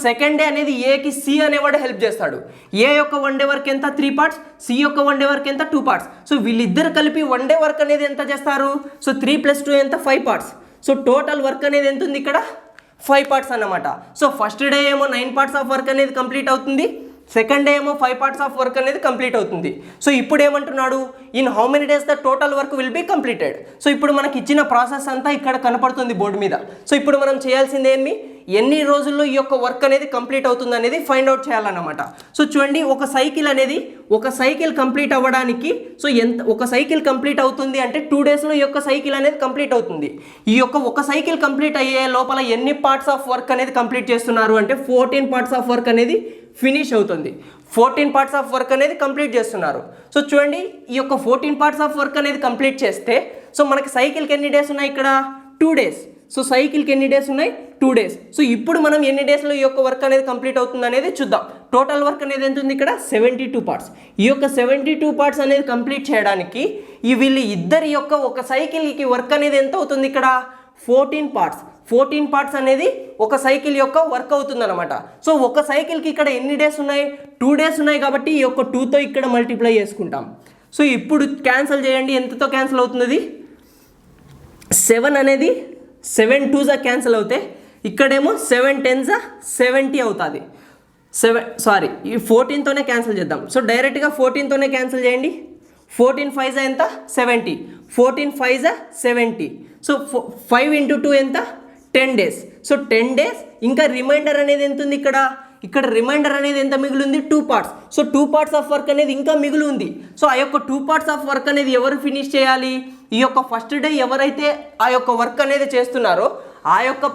సెకండ్ డే అనేది ఏకి సి అనేవాడు హెల్ప్ చేస్తాడు. ఏ యొక్క 1 day వర్క్ ఎంత? 3 parts. సి యొక్క 1 day వర్క్ ఎంత? 2 parts. సో వీళ్ళిద్దరు కలిపి 1 day వర్క్ అనేది ఎంత చేస్తారు? సో 3 + 2 ఎంత? 5 parts. సో టోటల్ వర్క్ అనేది ఎంత ఉంది ఇక్కడ? 5 పార్ట్స్ అన్నమాట. సో ఫస్ట్ డే ఏమో 9 పార్ట్స్ ఆఫ్ వర్క్ అనేది కంప్లీట్ అవుతుంది, సెకండ్ డే ఏమో 5 పార్ట్స్ ఆఫ్ వర్క్ అనేది కంప్లీట్ అవుతుంది. సో ఇప్పుడు ఏమంటున్నాడు, in how many days the total work will be completed. So ఇప్పుడు మనకి ఇచ్చిన ప్రాసెస్ అంతా ఇక్కడ కనపడుతుంది బోర్డు మీద. సో ఇప్పుడు మనం చేయాల్సింది ఏమి, ఎన్ని రోజుల్లో ఈ యొక్క వర్క్ అనేది కంప్లీట్ అవుతుంది అనేది ఫైండ్ అవుట్ చేయాలన్నమాట. సో చూడండి, ఒక సైకిల్ కంప్లీట్ అవ్వడానికి సో ఒక సైకిల్ కంప్లీట్ అవుతుంది అంటే 2 డేస్లో ఈ యొక్క సైకిల్ అనేది కంప్లీట్ అవుతుంది. ఈ యొక్క ఒక సైకిల్ కంప్లీట్ అయ్యే లోపల ఎన్ని పార్ట్స్ ఆఫ్ వర్క్ అనేది కంప్లీట్ చేస్తున్నారు అంటే 14 పార్ట్స్ ఆఫ్ వర్క్ అనేది ఫినిష్ అవుతుంది. 14 పార్ట్స్ ఆఫ్ వర్క్ అనేది కంప్లీట్ చేస్తున్నారు. సో చూడండి, ఈ యొక్క 14 పార్ట్స్ ఆఫ్ వర్క్ అనేది కంప్లీట్ చేస్తే సో మనకి సైకిల్కి ఎన్ని డేస్ ఉన్నాయి ఇక్కడ, 2 డేస్. సో సైకిల్కి ఎన్ని డేస్ ఉన్నాయి, 2 డేస్. సో ఇప్పుడు మనం ఎన్ని డేస్లో ఈ యొక్క వర్క్ అనేది కంప్లీట్ అవుతుంది అనేది చూద్దాం. టోటల్ వర్క్ అనేది ఎంత ఉంది ఇక్కడ, 72 పార్ట్స్. ఈ యొక్క 72 పార్ట్స్ అనేది కంప్లీట్ చేయడానికి వీళ్ళు ఇద్దరి యొక్క ఒక సైకిల్కి వర్క్ అనేది ఎంత అవుతుంది ఇక్కడ, 14 పార్ట్స్. 14 పార్ట్స్ అనేది ఒక సైకిల్ యొక్క వర్క్ అవుతుంది అనమాట. సో ఒక సైకిల్కి ఇక్కడ ఎన్ని డేస్ ఉన్నాయి, 2 డేస్ ఉన్నాయి కాబట్టి ఈ యొక్క 2తో ఇక్కడ మల్టిప్లై చేసుకుంటాం. సో ఇప్పుడు క్యాన్సిల్ చేయండి, ఎంతతో క్యాన్సిల్ అవుతుంది, 7 అనేది 7 2s క్యాన్సిల్ అవుతాయి, ఇక్కడేమో 7 10s 70 అవుతుంది. ఈ 14తోనే క్యాన్సిల్ చేద్దాం. సో డైరెక్ట్గా 14తోనే క్యాన్సిల్ చేయండి. 14 5s ఎంత, 70. 14 5s 70. సో 5 × 2 ఎంత, 10 డేస్. So 10 days. ఇంకా రిమైండర్ అనేది ఎంత ఉంది ఇక్కడ రిమైండర్ అనేది ఎంత మిగిలింది, 2 parts. So 2 parts of work అనేది ఇంకా మిగిలి ఉంది. సో ఆ యొక్క 2 పార్ట్స్ ఆఫ్ వర్క్ అనేది ఎవరు ఫినిష్ చేయాలి, ఈ యొక్క ఫస్ట్ డే ఎవరైతే ఆ యొక్క వర్క్ అనేది చేస్తున్నారో ఆ యొక్క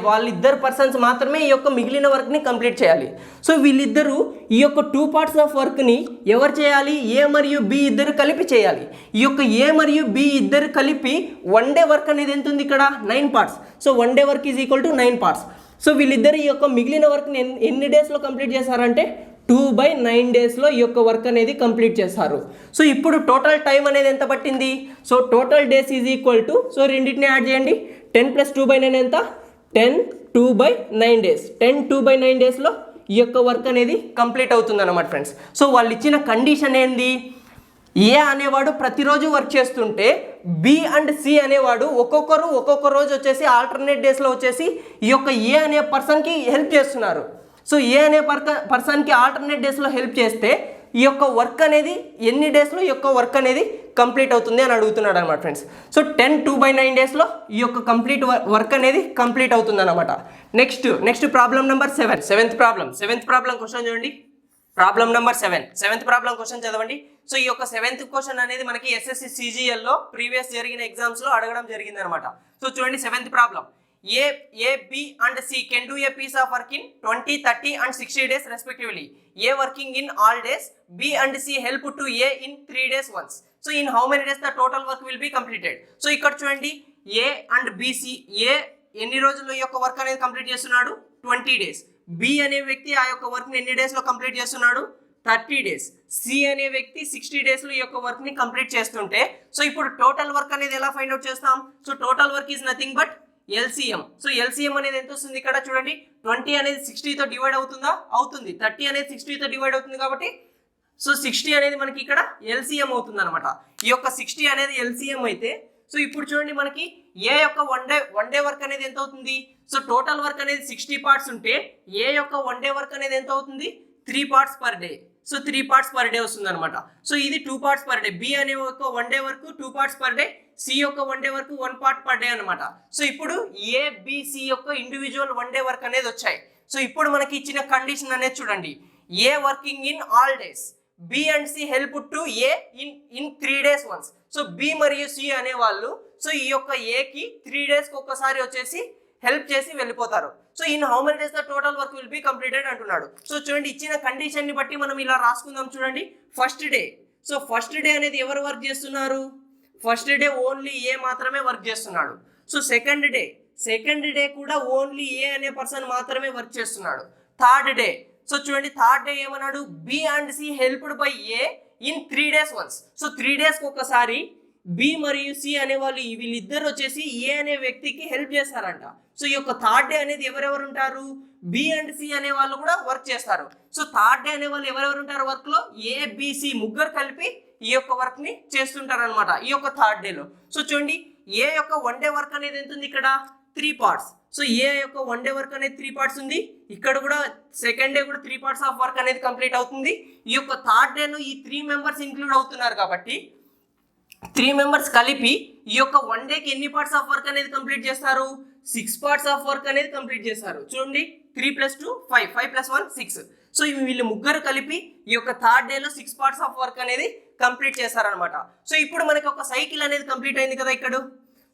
వాళ్ళిద్దరు పర్సన్స్ మాత్రమే ఈ యొక్క మిగిలిన వర్క్ని కంప్లీట్ చేయాలి. సో వీళ్ళిద్దరూ ఈ యొక్క 2 పార్ట్స్ ఆఫ్ వర్క్ని ఎవరు చేయాలి, ఏ మరియు బి ఇద్దరు కలిపి చేయాలి. ఈ యొక్క ఏ మరియు బి ఇద్దరు కలిపి 1 డే వర్క్ అనేది ఎంత ఉంది ఇక్కడ, 9 parts. So 1 day work is equal to 9 parts. So వీళ్ళిద్దరు ఈ యొక్క మిగిలిన వర్క్ని ఎన్ని డేస్లో కంప్లీట్ చేశారంటే 2/9 డేస్లో ఈ యొక్క వర్క్ అనేది కంప్లీట్ చేస్తారు. సో ఇప్పుడు టోటల్ టైం అనేది ఎంత పట్టింది, so total days is equal to, so రెండింటిని యాడ్ చేయండి, 10 + 2/9 ఎంత, 10 2/9 డేస్. 10 2/9 డేస్లో ఈ యొక్క వర్క్ అనేది కంప్లీట్ అవుతుంది అన్నమాట ఫ్రెండ్స్. సో వాళ్ళు ఇచ్చిన కండిషన్ ఏంది, ఏ అనేవాడు ప్రతిరోజు వర్క్ చేస్తుంటే బి అండ్ సి అనేవాడు ఒక్కొక్క రోజు వచ్చేసి ఆల్టర్నేట్ డేస్లో వచ్చేసి ఈ యొక్క ఏ అనే పర్సన్కి హెల్ప్ చేస్తున్నారు. సో ఏ అనే పర్సన్కి ఆల్టర్నేట్ డేస్లో హెల్ప్ చేస్తే ఈ యొక్క వర్క్ అనేది ఎన్ని డేస్లో ఈ యొక్క వర్క్ అనేది కంప్లీట్ అవుతుంది అని అడుగుతున్నాడు అనమాట ఫ్రెండ్స్. సో 10 2/9 డేస్లో ఈ యొక్క కంప్లీట్ వర్క్ అనేది కంప్లీట్ అవుతుంది అనమాట. Next problem number 7. Seventh problem question చూడండి. Problem number 7. Seventh problem question చదవండి. సో ఈ యొక్క 7th క్వశ్చన్ అనేది మనకి SSC CGLలో ప్రీవియస్ జరిగిన ఎగ్జామ్స్లో అడగడం జరిగింది అనమాట. సో చూడండి 7th problem. A, B and C can do a piece of work in 20, 30 and 60 days respectively. A working in all days, B and C help to A in 3 days once. So in how many days the total work will be completed? So ఇక్కడ చూడండి A and BC, A ఎన్ని రోజుల్లో ఈ యొక్క work అనేది complete చేస్తున్నాడు, 20 days. B అనే వ్యక్తి ఆ యొక్క వర్క్ని ఎన్ని డేస్లో కంప్లీట్ చేస్తున్నాడు, 30 డేస్. C అనే వ్యక్తి 60 డేస్లో ఈ యొక్క వర్క్ని కంప్లీట్ చేస్తుంటే సో ఇప్పుడు టోటల్ వర్క్ అనేది ఎలా ఫైండ్ అవుట్ చేస్తాం, so total work is nothing but LCM. So LCM అనేది ఎంత వస్తుంది ఇక్కడ చూడండి, 20 అనేది 60తో డివైడ్ అవుతుందా, అవుతుంది. 30 అనేది 60తో డివైడ్ అవుతుంది కాబట్టి సో 60 అనేది మనకి ఇక్కడ LCM అవుతుంది అనమాట. ఈ యొక్క 60 అనేది LCM అయితే సో ఇప్పుడు చూడండి మనకి ఏ యొక్క వన్ డే వర్క్ అనేది ఎంత అవుతుంది, సో టోటల్ వర్క్ అనేది 60 పార్ట్స్ ఉంటే ఏ యొక్క 1 డే వర్క్ అనేది ఎంత అవుతుంది, 3 parts per day. So 3 parts per day వస్తుంది అనమాట. సో ఇది 2 పార్ట్స్ పర్ డే. బి అనే ఒక 1 డే వరకు 2 పార్ట్స్ పర్ డే, సి యొక్క 1 డే వరకు 1 పార్ట్ పర్ డే అనమాట. సో ఇప్పుడు ఏబిసి యొక్క ఇండివిజువల్ 1 డే వర్క్ అనేది వచ్చాయి. సో ఇప్పుడు మనకి ఇచ్చిన కండిషన్ అనేది చూడండి, A working in all days, B and C help to A in 3 days once. So B మరియు సి అనే వాళ్ళు సో ఈ యొక్క ఏకి 3 daysకి ఒక్కసారి వచ్చేసి హెల్ప్ చేసి వెళ్ళిపోతారు. So in how many days the total work will be completed అంటున్నాడు. సో చూడండి ఇచ్చిన కండిషన్ ని బట్టి మనం ఇలా రాసుకుందాం. చూడండి first day, so first day అనేది ఎవరు వర్క్ చేస్తున్నారు, ఫస్ట్ డే ఓన్లీ ఏ మాత్రమే వర్క్ చేస్తున్నాడు. సో సెకండ్ డే కూడా ఓన్లీ ఏ అనే పర్సన్ మాత్రమే వర్క్ చేస్తున్నాడు. థర్డ్ డే, సో చూడండి థర్డ్ డే ఏమన్నాడు, B and C helped by A in 3 days once. So 3 daysకి ఒకసారి బి మరియు సి అనే వాళ్ళు వీళ్ళిద్దరు వచ్చేసి ఏ అనే వ్యక్తికి హెల్ప్ చేస్తారంట. సో ఈ యొక్క థర్డ్ డే అనేది ఎవరెవరు ఉంటారు, బి అండ్ సి అనే వాళ్ళు కూడా వర్క్ చేస్తారు. సో థర్డ్ డే అనే వాళ్ళు ఎవరెవరు ఉంటారు వర్క్ లో, ఏబిసి ముగ్గురు కలిపి ఈ యొక్క వర్క్ ని చేస్తుంటారు అనమాట ఈ యొక్క థర్డ్ డేలో. సో చూడండి ఏ యొక్క 1 డే వర్క్ అనేది ఎంత ఉంది ఇక్కడ, 3 పార్ట్స్. సో ఏ యొక్క 1 డే వర్క్ అనేది 3 పార్ట్స్ ఉంది, ఇక్కడ కూడా సెకండ్ డే కూడా 3 పార్ట్స్ ఆఫ్ వర్క్ అనేది కంప్లీట్ అవుతుంది. ఈ యొక్క థర్డ్ డేలో ఈ 3 మెంబర్స్ ఇంక్లూడ్ అవుతున్నారు కాబట్టి 3 మెంబర్స్ కలిపి ఈ యొక్క 1 డేకి ఎన్ని పార్ట్స్ ఆఫ్ వర్క్ అనేది కంప్లీట్ చేస్తారు, 6 పార్ట్స్ ఆఫ్ వర్క్ అనేది కంప్లీట్ చేస్తారు. చూడండి 3 + 2 5, 5 + 1 6. సో వీళ్ళు ముగ్గురు కలిపి ఈ యొక్క థర్డ్ డేలో 6 పార్ట్స్ ఆఫ్ వర్క్ అనేది కంప్లీట్ చేస్తారనమాట. సో ఇప్పుడు మనకి ఒక సైకిల్ అనేది కంప్లీట్ అయింది కదా ఇక్కడ.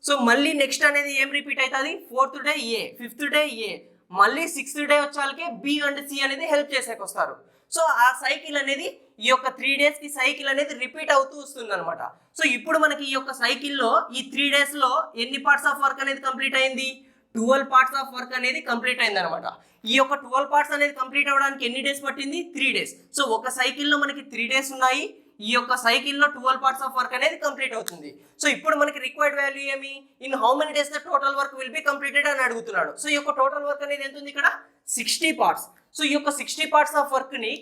సో మళ్ళీ నెక్స్ట్ అనేది ఏం రిపీట్ అవుతుంది, 4th డే ఏ, 5th డే ఏ, మళ్ళీ 6th డే వచ్చాకే బి అండ్ సి అనేది హెల్ప్ చేసేకి వస్తారు. సో ఆ సైకిల్ అనేది ఈ యొక్క 3 డేస్కి సైకిల్ అనేది రిపీట్ అవుతూ వస్తుంది అనమాట. సో ఇప్పుడు మనకి ఈ యొక్క సైకిల్లో ఈ 3 డేస్లో ఎన్ని పార్ట్స్ ఆఫ్ వర్క్ అనేది కంప్లీట్ అయింది, 12 పార్ట్స్ ఆఫ్ వర్క్ అనేది కంప్లీట్ అయింది అనమాట. ఈ యొక్క 12 పార్ట్స్ అనేది కంప్లీట్ అవ్వడానికి ఎన్ని డేస్ పట్టింది, 3 డేస్. సో ఒక సైకిల్లో మనకి 3 డేస్ ఉన్నాయి, ఈ యొక్క సైకిల్లో 12 పార్ట్స్ ఆఫ్ వర్క్ అనేది కంప్లీట్ అవుతుంది. సో ఇప్పుడు మనకి రిక్వైర్డ్ వాల్యూ ఏమి, in how many days the total work will be completed అని అడుగుతున్నాడు. సో ఈ యొక్క టోటల్ వర్క్ అనేది ఎంత ఉంది ఇక్కడ, 60 పార్ట్స్. సో ఈ యొక్క 60 పార్ట్స్ ఆఫ్ వర్క్ని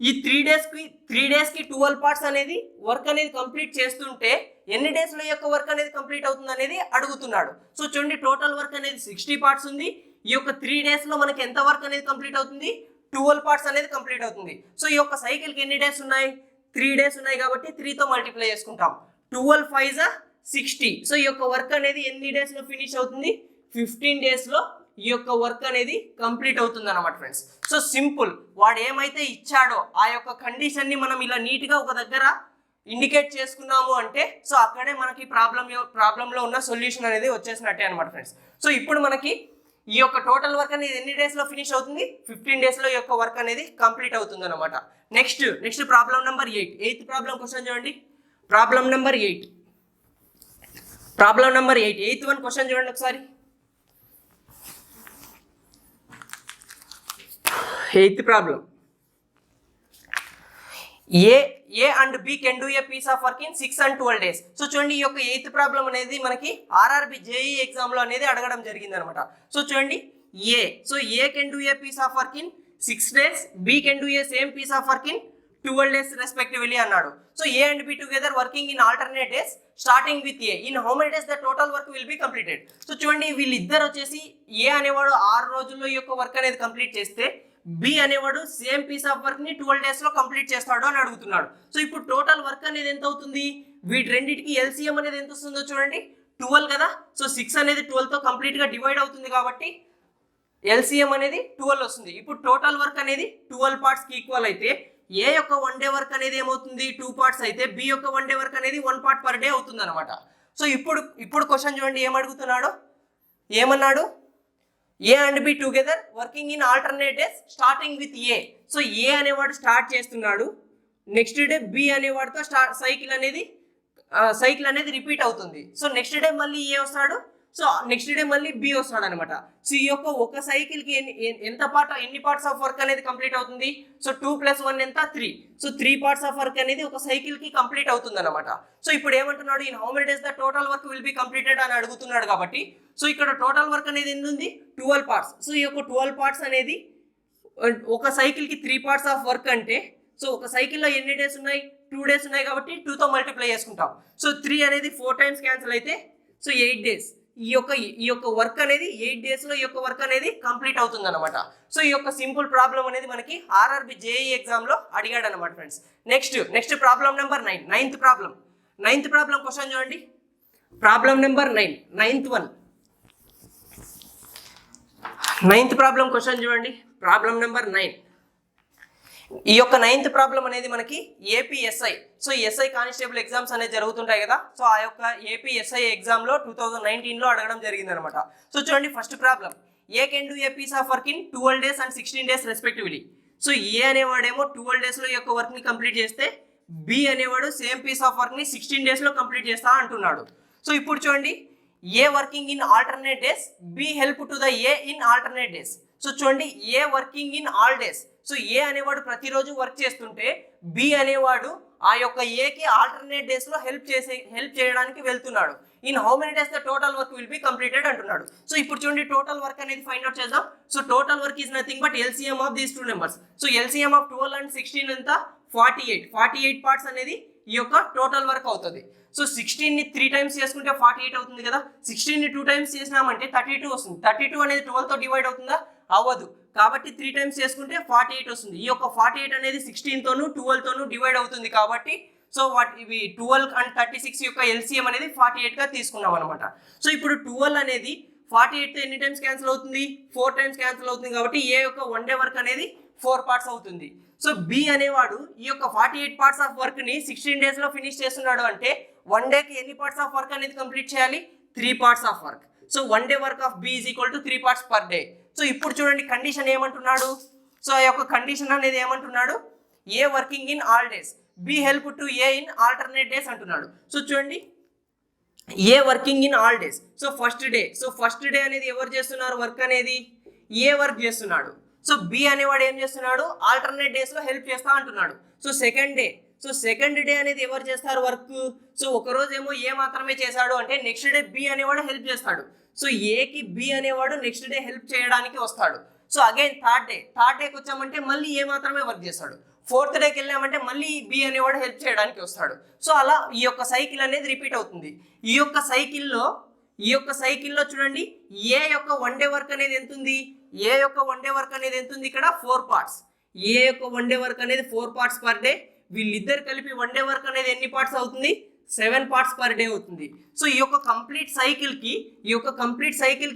ఈ 3 డేస్కి 12 పార్ట్స్ అనేది వర్క్ అనేది కంప్లీట్ చేస్తుంటే ఎన్ని డేస్లో ఈ యొక్క వర్క్ అనేది కంప్లీట్ అవుతుంది అనేది అడుగుతున్నాడు. సో చూడండి టోటల్ వర్క్ అనేది 60 పార్ట్స్ ఉంది, ఈ యొక్క 3 డేస్లో మనకి ఎంత వర్క్ అనేది కంప్లీట్ అవుతుంది, 12 పార్ట్స్ అనేది కంప్లీట్ అవుతుంది. సో ఈ యొక్క సైకిల్కి ఎన్ని డేస్ ఉన్నాయి, 3 డేస్ ఉన్నాయి కాబట్టి 3తో మల్టిప్లై చేసుకుంటాం. 12 × 5 = 60. సో ఈ యొక్క వర్క్ అనేది ఎన్ని డేస్లో ఫినిష్ అవుతుంది, 15 డేస్లో ఈ యొక్క వర్క్ అనేది కంప్లీట్ అవుతుంది అన్నమాట ఫ్రెండ్స్. సో సింపుల్, వాడు ఏమైతే ఇచ్చాడో ఆ యొక్క కండిషన్ని మనం ఇలా నీట్గా ఒక దగ్గర ఇండికేట్ చేసుకున్నాము అంటే సో అక్కడే మనకి ప్రాబ్లంలో ఉన్న సొల్యూషన్ అనేది వచ్చేసినట్టే అనమాట ఫ్రెండ్స్. సో ఇప్పుడు మనకి ఈ యొక్క టోటల్ వర్క్ అనేది ఎన్ని డేస్లో ఫినిష్ అవుతుంది, 15 డేస్లో ఈ యొక్క వర్క్ అనేది కంప్లీట్ అవుతుంది అనమాట. Next problem number 8. 8th problem question చూడండి. Problem number 8. 8th one question చూడండి ఒకసారి. 8th problem. A and B can do a piece of work in 6 and 12 days. So చూడండి ఈ యొక్క 8th ప్రాబ్లం అనేది మనకి ఆర్ఆర్బి జేఈ ఎగ్జామ్లో అనేది అడగడం జరిగింది అనమాట. సో చూడండి A can do a piece of work in 6 days, B can do a same piece of work in 12 days respectively అన్నాడు. So A and B together working in alternate days starting with A, in how many days the total work will be completed. So చూడండి వీళ్ళిద్దరు వచ్చేసి ఏ అనేవాడు 6 రోజుల్లో ఈ యొక్క work అనేది complete చేస్తే బి అనేవాడు సేమ్ పీస్ ఆఫ్ వర్క్ ని 12 days లో కంప్లీట్ చేస్తాడు అని అడుగుతున్నాడు. సో ఇప్పుడు టోటల్ వర్క్ అనేది ఎంత అవుతుంది, వీటి రెండింటికి ఎల్సిఎం అనేది ఎంత వస్తుందో చూడండి, 12 కదా. సో 6 అనేది 12తో కంప్లీట్ గా డివైడ్ అవుతుంది కాబట్టి ఎల్సిఎం అనేది 12 వస్తుంది. ఇప్పుడు టోటల్ వర్క్ అనేది 12 పార్ట్స్ కి ఈక్వల్ అయితే ఏ యొక్క 1 డే వర్క్ అనేది ఏమవుతుంది, 2 పార్ట్స్ అయితే బి యొక్క 1 డే వర్క్ అనేది 1 part per day అవుతుంది అనమాట. సో ఇప్పుడు క్వశ్చన్ చూడండి ఏమడుగుతున్నాడో, ఏమన్నాడు, A and B together working in alternate days starting with A. So A అనేవాడు స్టార్ట్ చేస్తున్నాడు, నెక్స్ట్ డే బి అనేవాడితో సైకిల్ అనేది రిపీట్ అవుతుంది. సో నెక్స్ట్ డే మళ్ళీ ఏ వస్తాడు, సో నెక్స్ట్ డే మళ్ళీ బి వస్తాడు అనమాట. సో ఈ యొక్క ఒక సైకిల్కి ఎన్ని పార్ట్స్ ఆఫ్ వర్క్ అనేది కంప్లీట్ అవుతుంది, సో 2 + 1 ఎంత, 3. సో 3 parts ఆఫ్ వర్క్ అనేది ఒక సైకిల్కి కంప్లీట్ అవుతుంది అనమాట. సో ఇప్పుడు ఏమంటున్నాడు, in how many days the total work will be completed అని అడుగుతున్నాడు కాబట్టి సో ఇక్కడ టోటల్ వర్క్ అనేది ఎన్ని ఉంది, 12 parts. సో ఈ యొక్క 12 parts అనేది ఒక సైకిల్కి 3 parts ఆఫ్ వర్క్ అంటే సో ఒక సైకిల్లో ఎన్ని డేస్ ఉన్నాయి, 2 days ఉన్నాయి కాబట్టి 2తో మల్టిప్లై చేసుకుంటాం. సో 3 అనేది 4 times క్యాన్సిల్ అయితే సో 8 days. ఈ యొక్క వర్క్ అనేది 8 days లో ఈ యొక్క వర్క్ అనేది కంప్లీట్ అవుతుంది అనమాట. సో ఈ యొక్క సింపుల్ ప్రాబ్లం అనేది మనకి ఆర్ఆర్బి జేఈ ఎగ్జామ్ లో అడిగాడు అనమాట friends. Next problem number 9. 9th problem question చూడండి. Problem number 9, 9th one. 9th problem question చూడండి. Problem number 9. ఈ యొక్క 9th ప్రాబ్లం అనేది మనకి APSI. So SI constable exams అనేది జరుగుతుంటాయి కదా. సో ఆ యొక్క ఏపీఎస్ఐ ఎగ్జామ్లో 2019లో అడగడం జరిగింది అనమాట. సో చూడండి first problem, A can do a piece of work in 12 days and 16 days respectively. So A అనేవాడేమో 12 days లో ఈ యొక్క వర్క్ని కంప్లీట్ చేస్తే బి అనేవాడు సేమ్ పీస్ ఆఫ్ వర్క్ని 16 days లో కంప్లీట్ చేస్తా అంటున్నాడు. సో ఇప్పుడు చూడండి A working in alternate days, B help to the A in alternate days. So చూడండి A working in all days. So A అనేవాడు ప్రతిరోజు వర్క్ చేస్తుంటే బి అనేవాడు ఆ యొక్క ఏకి ఆల్టర్నేట్ డేస్లో హెల్ప్ చేయడానికి వెళ్తున్నాడు. In how many days the total work will be completed అంటున్నాడు. సో ఇప్పుడు చూడండి టోటల్ వర్క్ అనేది ఫైండ్ అవుట్ చేద్దాం. So total work is nothing but LCM of these 2 numbers. So LCM of 12 and 16 ఎంత, 48 parts అనేది ఈ యొక్క టోటల్ వర్క్ అవుతుంది. సో 16ని 3 టైమ్స్ చేసుకుంటే 48 అవుతుంది కదా. 16ని 2 టైమ్స్ చేసినామంటే 32 వస్తుంది. 32 అనేది 12తో డివైడ్ అవుతుందా? అవ్వదు. కాబట్టి 3 టైమ్స్ చేసుకుంటే 48 వస్తుంది. ఈ యొక్క 48 అనేది 16తోనూ 12తోనూ డివైడ్ అవుతుంది కాబట్టి సో ఇవి 12 అండ్ 36 యొక్క ఎల్సిఎం అనేది 48గా తీసుకున్నాం అనమాట. సో ఇప్పుడు 12 అనేది 48తో ఎన్ని టైమ్స్ క్యాన్సిల్ అవుతుంది? 4 టైమ్స్ క్యాన్సిల్ అవుతుంది కాబట్టి ఏ యొక్క వన్ డే వర్క్ అనేది 4 పార్ట్స్ అవుతుంది. సో బి అనేవాడు ఈ యొక్క 48 పార్ట్స్ ఆఫ్ వర్క్ ని 16 డేస్ లో ఫినిష్ చేస్తున్నాడు అంటే వన్ డేకి ఎన్ని పార్ట్స్ ఆఫ్ వర్క్ అనేది కంప్లీట్ చేయాలి? 3 parts of work. So one day work of B is equal to 3 parts per day. So ఇప్పుడు చూడండి కండిషన్ ఏమంటున్నాడు? సో ఆ యొక్క కండిషన్ అనేది ఏమంటున్నాడు? A working in all days, B help to A in alternate days అంటున్నాడు. So చూడండి A working in all days. So first day అనేది ఎవరు చేస్తున్నారు వర్క్ అనేది? ఏ వర్క్ చేస్తున్నాడు. సో బి అనేవాడు ఏం చేస్తున్నాడు? ఆల్టర్నేట్ డేస్ లో హెల్ప్ చేస్తా అంటున్నాడు. సో సెకండ్ డే అనేది ఎవరు చేస్తారు వర్క్? సో ఒక రోజు ఏమో ఏ మాత్రమే చేశాడు అంటే నెక్స్ట్ డే బి అనేవాడు హెల్ప్ చేస్తాడు. సో ఏకి బి అనేవాడు నెక్స్ట్ డే హెల్ప్ చేయడానికి వస్తాడు. సో అగైన్ థర్డ్ డేకి వచ్చామంటే మళ్ళీ ఏ మాత్రమే వర్క్ చేస్తాడు. ఫోర్త్ డేకి వెళ్ళామంటే మళ్ళీ బి అనేవాడు హెల్ప్ చేయడానికి వస్తాడు. సో అలా ఈ యొక్క సైకిల్ అనేది రిపీట్ అవుతుంది. ఈ యొక్క సైకిల్లో చూడండి ఏ యొక్క వన్ డే వర్క్ అనేది ఎంత ఉంది? ఏ యొక్క వన్ డే వర్క్ అనేది ఎంత ఉంది? ఇక్కడ 4 పార్ట్స్. ఏ యొక్క వన్ కి వర్క్ అనేది 4 పార్ట్స్ పర్ డే. వీళ్ళిద్దరు కలిపి వన్ డే వర్క్ అనేది ఎన్ని పార్ట్స్ అవుతుంది? 7 పార్ట్స్ పర్ డే అవుతుంది. సో ఈ యొక్క కంప్లీట్ సైకిల్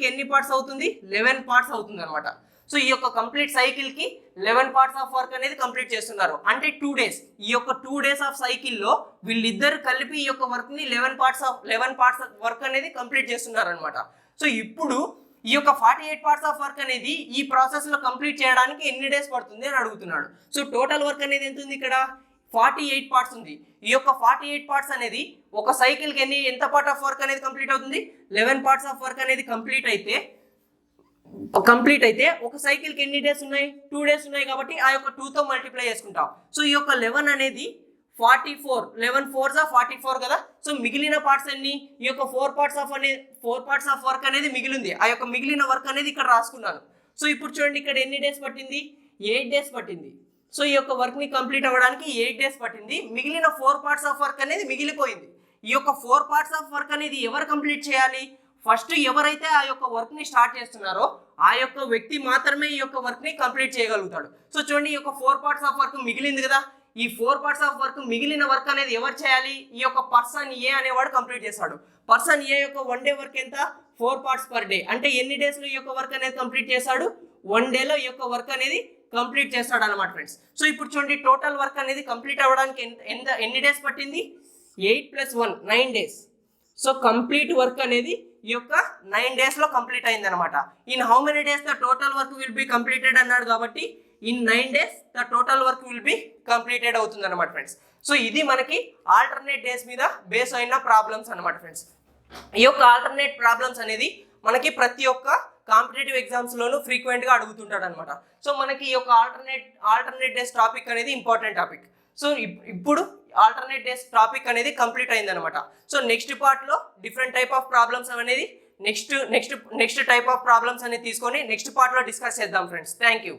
కి ఎన్ని పార్ట్స్ అవుతుంది? 11 పార్ట్స్ అవుతుంది అనమాట. సో ఈ యొక్క కంప్లీట్ సైకిల్ కి 11 పార్ట్స్ ఆఫ్ వర్క్ అనేది కంప్లీట్ చేస్తున్నారు అంటే 2 డేస్. ఈ యొక్క 2 డేస్ ఆఫ్ సైకిల్లో వీళ్ళిద్దరు కలిపి ఈ యొక్క వర్క్ ని 11 పార్ట్స్ వర్క్ అనేది కంప్లీట్ చేస్తున్నారు అనమాట. సో ఇప్పుడు ఈ యొక్క 48 పార్ట్స్ ఆఫ్ వర్క్ అనేది ఈ ప్రాసెస్ లో కంప్లీట్ చేయడానికి ఎన్ని డేస్ పడుతుంది అని అడుగుతున్నాడు. సో టోటల్ వర్క్ అనేది ఎంత ఉంది? ఇక్కడ 48 పార్ట్స్ ఉంది. ఈ యొక్క 48 పార్ట్స్ అనేది ఒక సైకిల్ కి ఎంత పార్ట్ ఆఫ్ వర్క్ అనేది కంప్లీట్ అవుతుంది? 11 పార్ట్స్ ఆఫ్ వర్క్ అనేది కంప్లీట్ అయితే ఒక సైకిల్ కి ఎన్ని డేస్ ఉన్నాయి? 2 డేస్ ఉన్నాయి కాబట్టి ఆ యొక్క 2తో మల్టిప్లై చేసుకుంటాం. సో ఈ యొక్క 11 అనేది 44, 11 4s 44 కదా. సో మిగిలిన పార్ట్స్ ఎన్ని? ఈ యొక్క 4 పార్ట్స్ ఆఫ్ వర్క్ అనేది మిగిలింది. ఆ యొక్క మిగిలిన వర్క్ అనేది ఇక్కడ రాసుకున్నాను. సో ఇప్పుడు చూడండి ఇక్కడ ఎన్ని డేస్ పట్టింది? 8 డేస్ పట్టింది. సో ఈ యొక్క వర్క్ ని కంప్లీట్ అవ్వడానికి 8 డేస్ పట్టింది. మిగిలిన 4 పార్ట్స్ ఆఫ్ వర్క్ అనేది మిగిలిపోయింది. ఈ యొక్క 4 పార్ట్స్ ఆఫ్ వర్క్ అనేది ఎవరు కంప్లీట్ చేయాలి? ఫస్ట్ ఎవరైతే ఆ యొక్క వర్క్ ని స్టార్ట్ చేస్తున్నారో ఆ యొక్క వ్యక్తి మాత్రమే ఈ యొక్క వర్క్ ని కంప్లీట్ చేయగలుగుతాడు. సో చూడండి ఈ యొక్క 4 పార్ట్స్ ఆఫ్ వర్క్ మిగిలింది కదా. ఈ 4 పార్ట్స్ ఆఫ్ వర్క్ మిగిలిన వర్క్ అనేది ఎవరు చేయాలి? ఈ యొక్క పర్సన్ ఏ అనేవాడు కంప్లీట్ చేస్తాడు. పర్సన్ ఏ యొక్క వన్ డే వర్క్ ఎంత? 4 పార్ట్స్ పర్ డే. అంటే ఎన్ని డేస్ లో ఈ యొక్క వర్క్ అనేది కంప్లీట్ చేస్తాడు? 1 డేలో ఈ యొక్క వర్క్ అనేది కంప్లీట్ చేస్తాడు అనమాట ఫ్రెండ్స్. సో ఇప్పుడు చూడండి టోటల్ వర్క్ అనేది కంప్లీట్ అవ్వడానికి ఎన్ని డేస్ పట్టింది? 8 + 1 9 డేస్. సో కంప్లీట్ వర్క్ అనేది ఈ యొక్క 9 డేస్ లో కంప్లీట్ అయింది అనమాట. In how many days the total work will be completed అన్నాడు కాబట్టి in 9 days the total work will be completed అవుతుంది అనమాట ఫ్రెండ్స్. సో ఇది మనకి ఆల్టర్నేట్ డేస్ మీద బేస్ అయిన ప్రాబ్లమ్స్ అనమాట ఫ్రెండ్స్. ఈ యొక్క ఆల్టర్నేట్ ప్రాబ్లమ్స్ అనేది మనకి ప్రతి ఒక్క కాంపిటేటివ్ ఎగ్జామ్స్ లోను ఫ్రీక్వెంట్ గా అడుగుతుంటాడు అనమాట. సో మనకి ఈ యొక్క ఆల్టర్నేట్ డేస్ టాపిక్ అనేది ఇంపార్టెంట్ టాపిక్. సో ఇప్పుడు ఆల్టర్నేట్ డేస్ టాపిక్ అనేది కంప్లీట్ అయింది అనమాట. సో నెక్స్ట్ పార్ట్ లో డిఫరెంట్ టైప్ ఆఫ్ ప్రాబ్లమ్స్ అనేది నెక్స్ట్ టైప్ ఆఫ్ ప్రాబ్లమ్స్ అనేది తీసుకొని నెక్స్ట్ పార్ట్ లో డిస్కస్ చేద్దాం ఫ్రెండ్స్. Thank you.